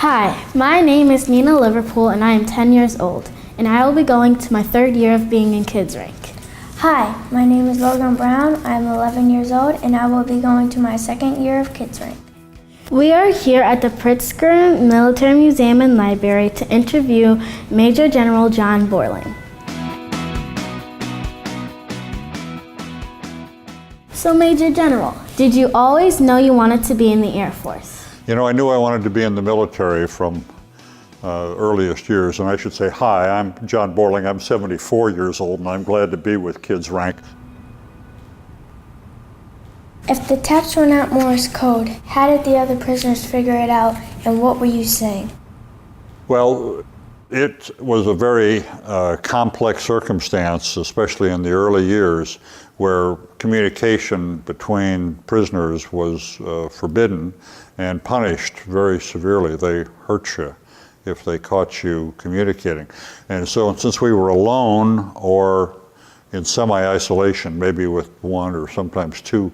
Hi, my name is Nina Liverpool and I am 10 years old, and I will be going to my 3rd year of being in Kids Rank. Hi, my name is Logan Brown. I am 11 years old and I will be going to my 2nd year of Kids Rank. We are here at the Pritzker Military Museum and Library to interview Major General John Borling. So Major General, did you always know you wanted to be in the Air Force? You know, I knew I wanted to be in the military from earliest years, and I should say, hi, I'm John Borling. I'm 74 years old, and I'm glad to be with Kids Rank. If the taps were not Morse code, how did the other prisoners figure it out, and what were you saying? Well, it was a very complex circumstance, especially in the early years, where communication between prisoners was forbidden and punished very severely. They hurt you if they caught you communicating. And so since we were alone or in semi-isolation, maybe with one or sometimes two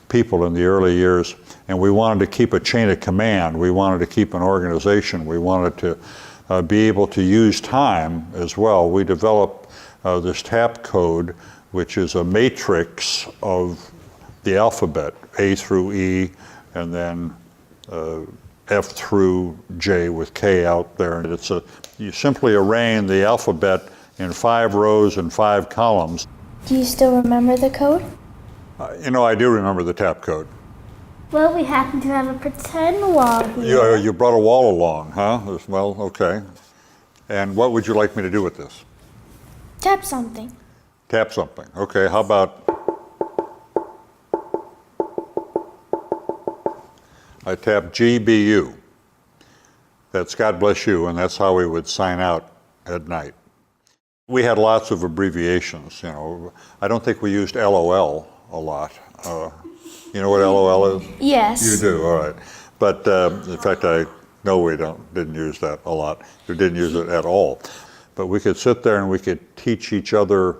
people in the early years, and we wanted to keep a chain of command, we wanted to keep an organization, we wanted to be able to use time as well, we developed this tap code, which is a matrix of the alphabet, A through E, and then F through J with K out there. And you simply arrange the alphabet in 5 rows and 5 columns. Do you still remember the code? You know, I do remember the tap code. Well, we happen to have a pretend wall here. You brought a wall along, huh? Well, okay. And what would you like me to do with this? Tap something. Tap something. Okay, how about I tap GBU. That's God bless you, and that's how we would sign out at night. We had lots of abbreviations, you know. I don't think we used LOL a lot. You know what LOL is? Yes. You do, all right. But in fact, I know we didn't use that a lot. We didn't use it at all. But we could sit there and we could teach each other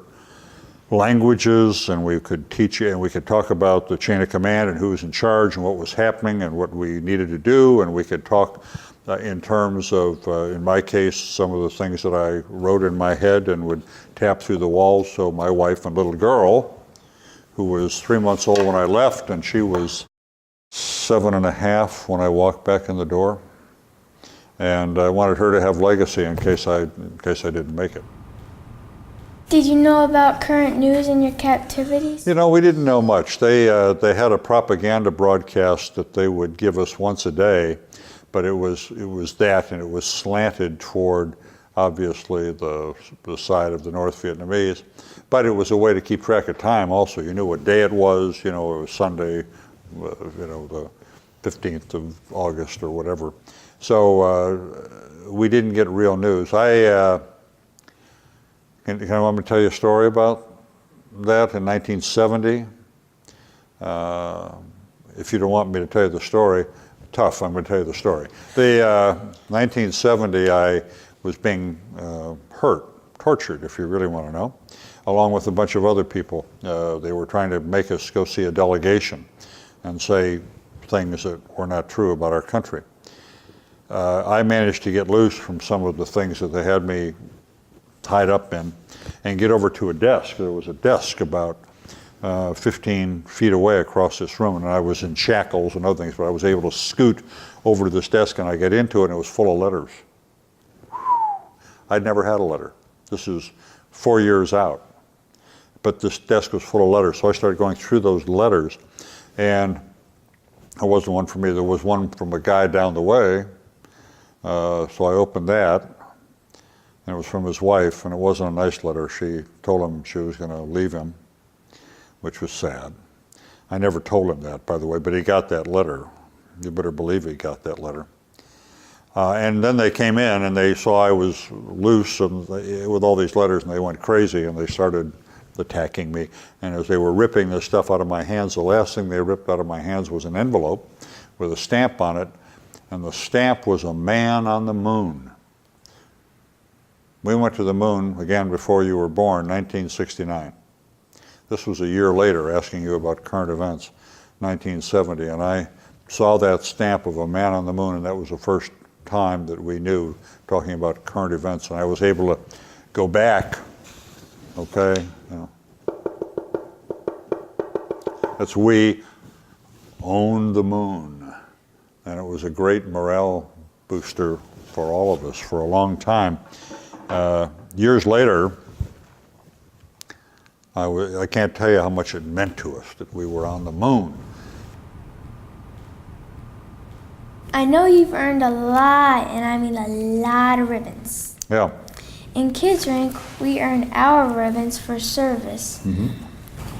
languages, and we could teach and we could talk about the chain of command and who was in charge and what was happening and what we needed to do, and we could talk in terms of, in my case, some of the things that I wrote in my head and would tap through the walls. So my wife and little girl, who was 3 months old when I left, and she was 7.5 when I walked back in the door, and I wanted her to have legacy in case I didn't make it. Did you know about current news in your captivities? You know, we didn't know much. They had a propaganda broadcast that they would give us once a day, but it was that, and it was slanted toward, obviously, the side of the North Vietnamese. But it was a way to keep track of time also. You knew what day it was, you know, it was Sunday, you know, the 15th of August or whatever. So we didn't get real news. Can I want me to tell you a story about that in 1970? If you don't want me to tell you the story, tough, I'm going to tell you the story. The 1970, I was being tortured, if you really want to know, along with a bunch of other people. They were trying to make us go see a delegation and say things that were not true about our country. I managed to get loose from some of the things that they had me tied up in and get over to a desk. There was a desk about 15 feet away across this room, and I was in shackles and other things, but I was able to scoot over to this desk, and I get into it, and it was full of letters. I'd never had a letter. This is 4 years out, but this desk was full of letters, so I started going through those letters, and it wasn't one for me. There was one from a guy down the way, so I opened that. And it was from his wife, and it wasn't a nice letter. She told him she was going to leave him, which was sad. I never told him that, by the way, but he got that letter. You better believe he got that letter. And then they came in, and they saw I was loose and with all these letters, and they went crazy, and they started attacking me. And as they were ripping this stuff out of my hands, the last thing they ripped out of my hands was an envelope with a stamp on it, and the stamp was a man on the moon. We went to the moon, again, before you were born, 1969. This was a year later, asking you about current events, 1970, and I saw that stamp of a man on the moon, and that was the first time that we knew, talking about current events, and I was able to go back, okay? You know. That's we owned the moon, and it was a great morale booster for all of us for a long time. Years later, I can't tell you how much it meant to us that we were on the moon. I know you've earned a lot, and I mean a lot of ribbons. Yeah. In Kids Rank, we earn our ribbons for service. Mm-hmm.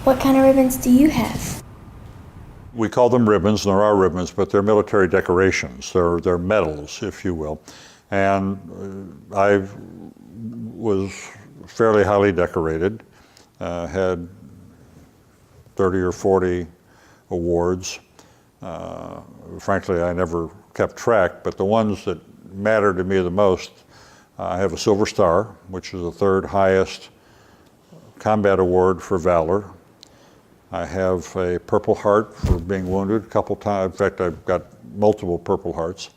What kind of ribbons do you have? We call them ribbons, and there are ribbons, but they're military decorations. They're medals, if you will. And I was fairly highly decorated, had 30 or 40 awards. Frankly, I never kept track, but the ones that matter to me the most, I have a Silver Star, which is the third highest combat award for valor. I have a Purple Heart for being wounded a couple times. In fact, I've got multiple Purple Hearts.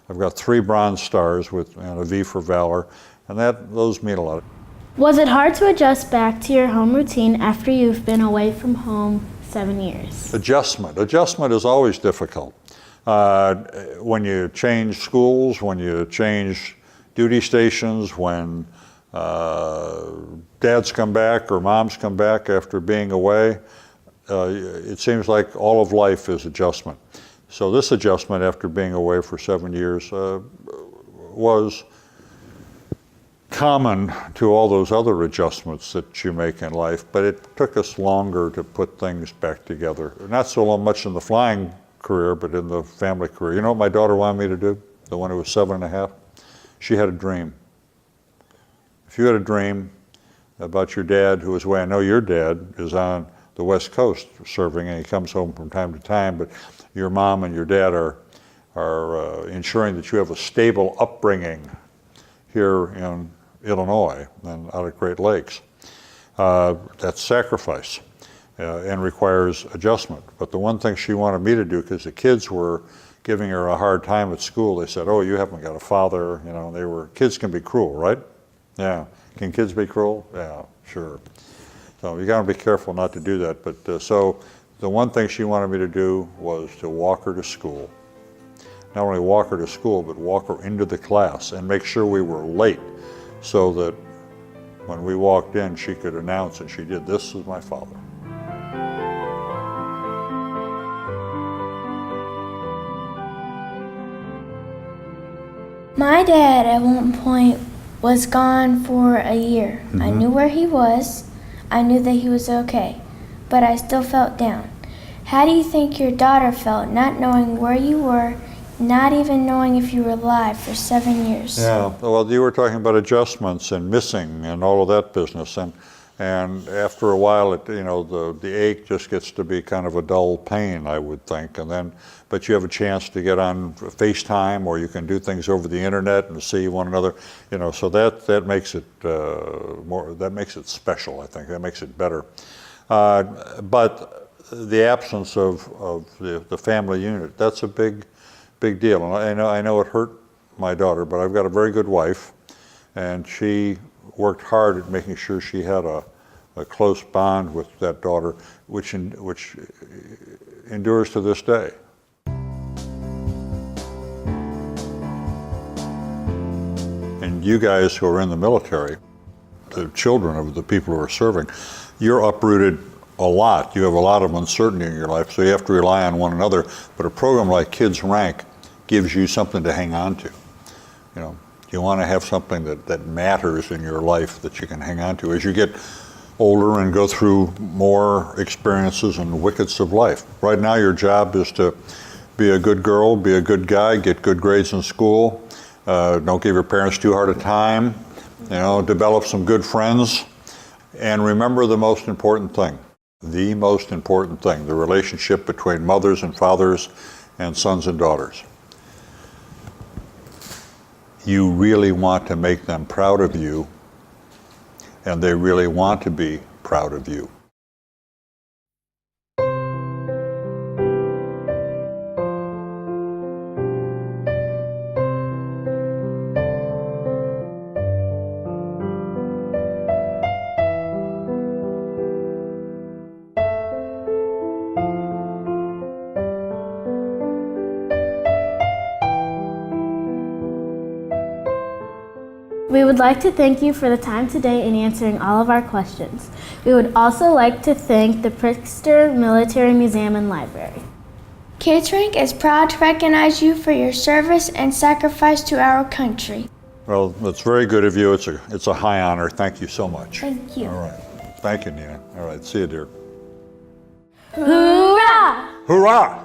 I've got 3 Bronze Stars and a V for valor, and those mean a lot. Was it hard to adjust back to your home routine after you've been away from home 7 years? Adjustment is always difficult. When you change schools, when you change duty stations, when dads come back or moms come back after being away, it seems like all of life is adjustment. So this adjustment after being away for 7 years was common to all those other adjustments that you make in life, but it took us longer to put things back together. Not so much in the flying career, but in the family career. You know what my daughter wanted me to do? The one who was 7.5? She had a dream. If you had a dream about your dad who was away, I know your dad is on the West Coast serving, and he comes home from time to time, but your mom and your dad are ensuring that you have a stable upbringing here in Illinois and out at Great Lakes. That's sacrifice and requires adjustment. But the one thing she wanted me to do, because the kids were giving her a hard time at school, they said, "Oh, you haven't got a father," you know, kids can be cruel, right? Yeah, can kids be cruel? Yeah, sure. So you gotta be careful not to do that. But so the one thing she wanted me to do was to walk her to school. Not only walk her to school, but walk her into the class and make sure we were late so that when we walked in, she could announce, and she did, "This is my father." My dad at one point was gone for a year. Mm-hmm. I knew where he was. I knew that he was okay, but I still felt down. How do you think your daughter felt, not knowing where you were, not even knowing if you were alive for 7 years? Yeah, well, you were talking about adjustments and missing and all of that business, and after a while, the ache just gets to be kind of a dull pain, I would think, but you have a chance to get on FaceTime, or you can do things over the internet and see one another, so that makes it that makes it special, I think. That makes it better. But the absence of the family unit, that's a big deal. And I know it hurt my daughter, but I've got a very good wife, and she worked hard at making sure she had a close bond with that daughter, which endures to this day. And you guys who are in the military, the children of the people who are serving, you're uprooted a lot. You have a lot of uncertainty in your life, so you have to rely on one another. But a program like Kids Rank gives you something to hang on to. You want to have something that matters in your life that you can hang on to as you get older and go through more experiences and wickets of life. Right now, your job is to be a good girl, be a good guy, get good grades in school, don't give your parents too hard a time, develop some good friends, and remember the most important thing, the relationship between mothers and fathers and sons and daughters. You really want to make them proud of you, and they really want to be proud of you. We would like to thank you for the time today in answering all of our questions. We would also like to thank the Pritzker Military Museum and Library. Catering is proud to recognize you for your service and sacrifice to our country. Well, that's very good of you. It's a high honor. Thank you so much. Thank you. All right. Thank you, Nina. All right. See you, dear. Hoorah! Hurrah!